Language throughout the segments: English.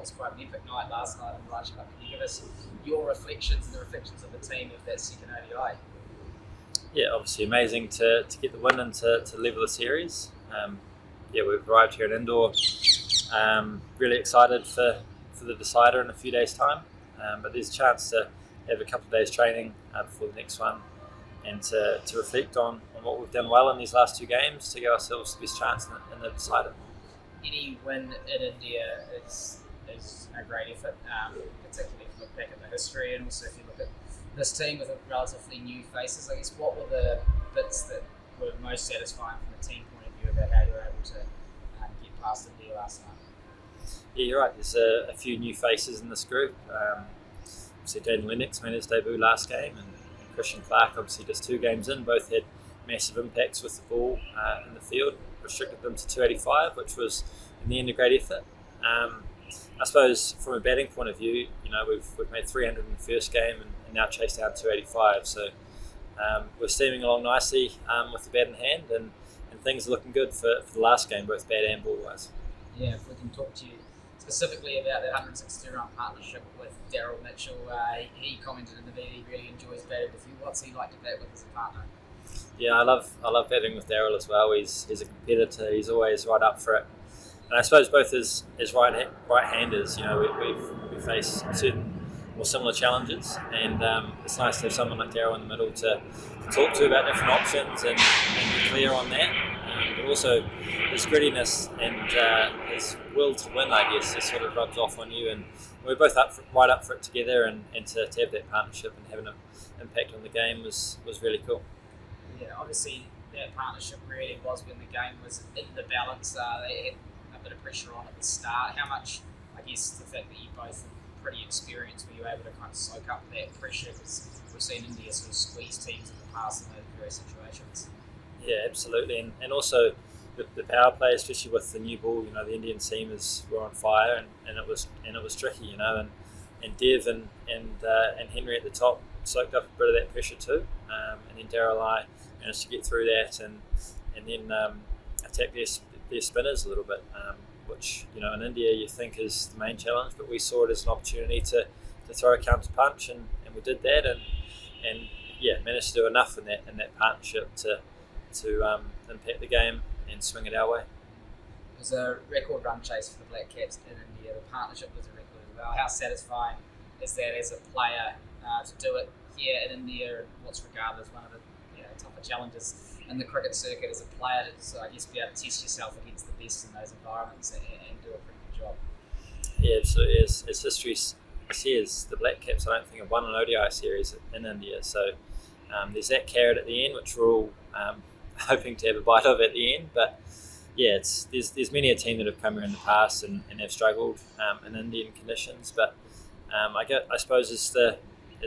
what was quite an epic night last night in the Lunch Cup. Can you give us your reflections and the reflections of the team of that second ODI? Yeah, obviously amazing to get the win and to level the series. We've arrived here in Indoor. Really excited for the decider in a few days' time. But there's a chance to have a couple of days training before the next one, and to reflect on what we've done well in these last two games to give ourselves the best chance in the decider. Any win in India is a great effort, particularly if you look back at the history, and also if you look at this team with relatively new faces. I guess what were the bits that were most satisfying from a team point of view about how you were able to get past India last night? Yeah, you're right. There's a few new faces in this group. Obviously, Dan Lennox made his debut last game, and Christian Clark, obviously just 2 games in, both had massive impacts with the ball in the field, restricted them to 285, which was in the end a great effort. I suppose from a batting point of view, we've made 300 in the first game and now chased down 285, so we're steaming along nicely with the bat in hand, and things are looking good for the last game, both bat and ball wise. Yeah, if we can talk to you specifically about that 162-run partnership with Daryl Mitchell. He commented in the video he really enjoys batting with you. What's he like to bat with as a partner? Yeah, I love batting with Daryl as well. He's a competitor. He's always right up for it. And I suppose both as right-handers, we face certain or similar challenges, and it's nice to have someone like Daryl in the middle to talk to about different options and be clear on that. But also his grittiness and his will to win, I guess, it sort of rubs off on you, and we're both right up for it together, and to have that partnership and having an impact on the game was really cool. Yeah, obviously that partnership really was when the game was in the balance. They had a bit of pressure on at the start. How much, I guess, the fact that you both are pretty experienced, were you able to kind of soak up that pressure? Because we've seen India sort of squeeze teams in the past in those various situations. Yeah, absolutely, and also the power play, especially with the new ball. The Indian seamers were on fire, and it was tricky. And Dev and Henry at the top soaked up a bit of that pressure too. And then Daryl and I managed to get through that and then attack their spinners a little bit, which in India you think is the main challenge, but we saw it as an opportunity to throw a counter punch, and we did that, and managed to do enough in that partnership to impact the game and swing it our way. It was a record run chase for the Black Caps in India. The partnership was a record as well. How satisfying is that as a player to do it here in India, and what's regarded as one of the tougher challenges in the cricket circuit as a player to, I guess, be able to test yourself against the best in those environments and do a pretty good job? Yeah, absolutely. As history says, the Black Caps, I don't think, have won an ODI series in India, so there's that carrot at the end, which we're all hoping to have a bite of at the end. But yeah, there's many a team that have come here in the past and have struggled in Indian conditions. But I suppose as the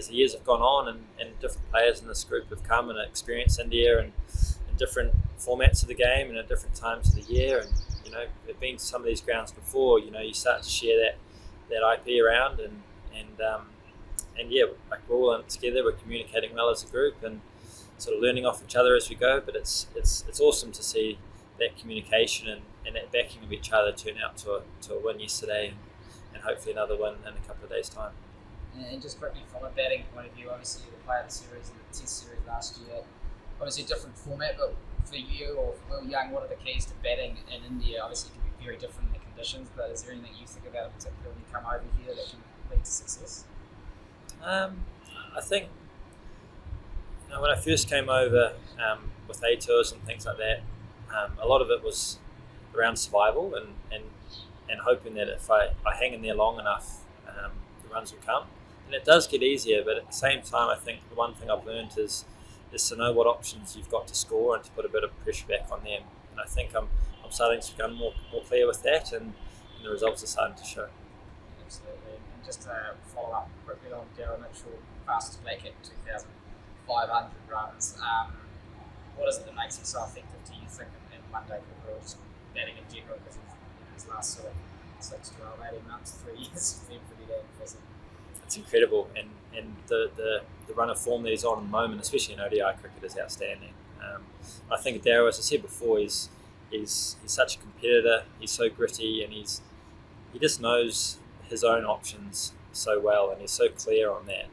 years have gone on and different players in this group have come and experienced India and different formats of the game and at different times of the year, and they've been to some of these grounds before. You start to share that IP around, and yeah, like we're all in it together. We're communicating well as a group and sort of learning off each other as we go. But it's awesome to see that communication and that backing of each other turn out to a win yesterday, and hopefully another win in a couple of days' time. And just quickly from a batting point of view, obviously you're the player of the series and the Test series last year. Obviously a different format, but for you or for Will Young, what are the keys to batting in India? Obviously it can be very different in the conditions, but is there anything you think about in particular when you come over here that can lead to success? I think when I first came over with A tours and things like that, a lot of it was around survival and hoping that if I hang in there long enough, the runs will come. And it does get easier, but at the same time, I think the one thing I've learned is to know what options you've got to score and to put a bit of pressure back on them. And I think I'm starting to become more clear with that, and the results are starting to show. Absolutely. And just to follow up quickly on Daryl Mitchell, fastest Black Cap 2,500 runs. What is it that makes him so effective, do you think, in one-day cricket, or just batting in general, because of his last sort of 6, 12, 18 months, 3 years has been pretty damn impressive? It's incredible, and the run of form that he's on at the moment, especially in ODI cricket, is outstanding. I think Daryl, as I said before, he's such a competitor. He's so gritty, and he just knows his own options so well, and he's so clear on that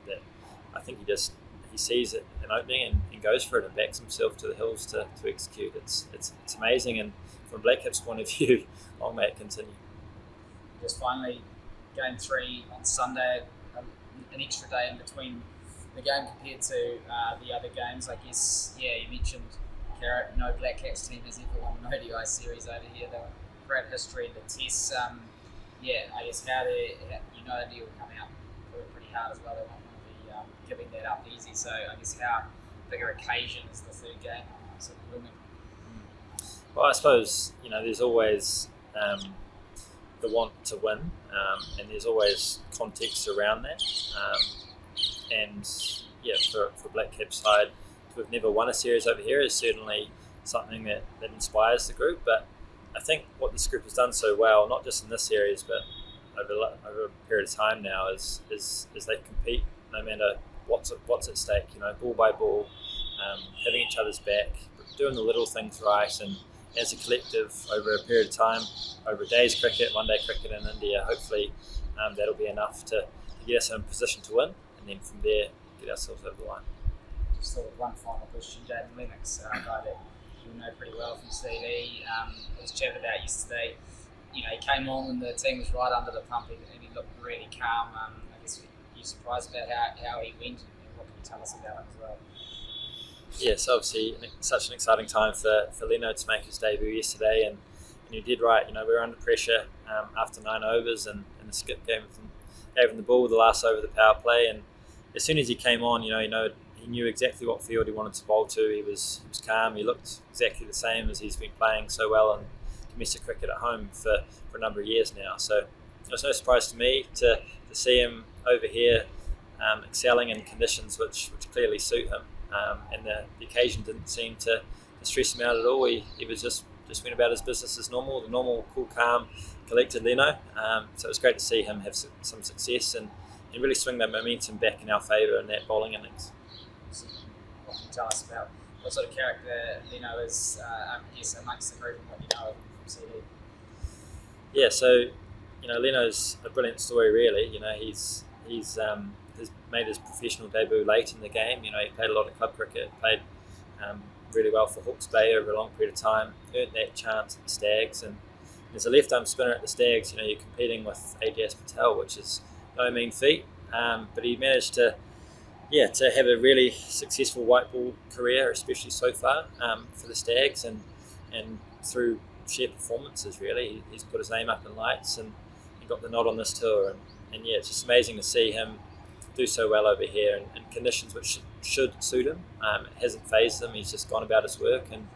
I think he sees it an opening and goes for it and backs himself to the hills to execute. It's amazing, and from Black Caps' point of view, long may it continue. Just finally, game 3 on Sunday, an extra day in between the game compared to the other games. I guess, you mentioned Carrot, no Black Caps team has ever won an ODI series over here. They were great history in the tests. I guess India will come out pretty hard as well. They won't want to be giving that up easy. So I guess how bigger occasion is the third game sort of looming? Well, I suppose there's always the want to win, and there's always context around that. For Black Caps side, we've never won a series over here is certainly something that inspires the group. But I think what this group has done so well, not just in this series, but over a period of time now, is they compete no matter what's at stake. Ball by ball, having each other's back, doing the little things right, and as a collective over a period of time, over a day's cricket, one day cricket in India, hopefully that'll be enough to get us in a position to win, and then from there get ourselves over the line. Just thought of one final question. Jaden Lennox, a guy that you know pretty well from CV, was chatted about yesterday. He came on and the team was right under the pump, and he looked really calm. I guess you're surprised about how he went, and what can you tell us about him as well? Yes, obviously such an exciting time for Leno to make his debut yesterday, and you did right. We were under pressure after 9 overs, and the skip gave him the ball with the last over of the power play, and as soon as he came on, he knew exactly what field he wanted to bowl to. He was calm. He looked exactly the same as he's been playing so well in domestic cricket at home for a number of years now. So it was no surprise to me to see him over here excelling in conditions which clearly suit him. And the occasion didn't seem to stress him out at all. He was just went about his business as normal, the normal, cool, calm, collected Leno. So it was great to see him have some success and really swing that momentum back in our favour in that bowling innings. What can you tell us about what sort of character Leno is, amongst the group, and what you know of him from CD? Yeah, so Leno's a brilliant story, really. He's has made his professional debut late in the game. He played a lot of club cricket, played really well for Hawke's Bay over a long period of time, earned that chance at the Stags, and as a left-arm spinner at the Stags, you're competing with Ajaz Patel, which is no mean feat, but he managed to have a really successful white ball career, especially so far for the Stags, and through sheer performances, really. He's put his name up in lights and he got the nod on this tour, and it's just amazing to see him do so well over here in conditions which should suit him. It hasn't fazed him. He's just gone about his work, and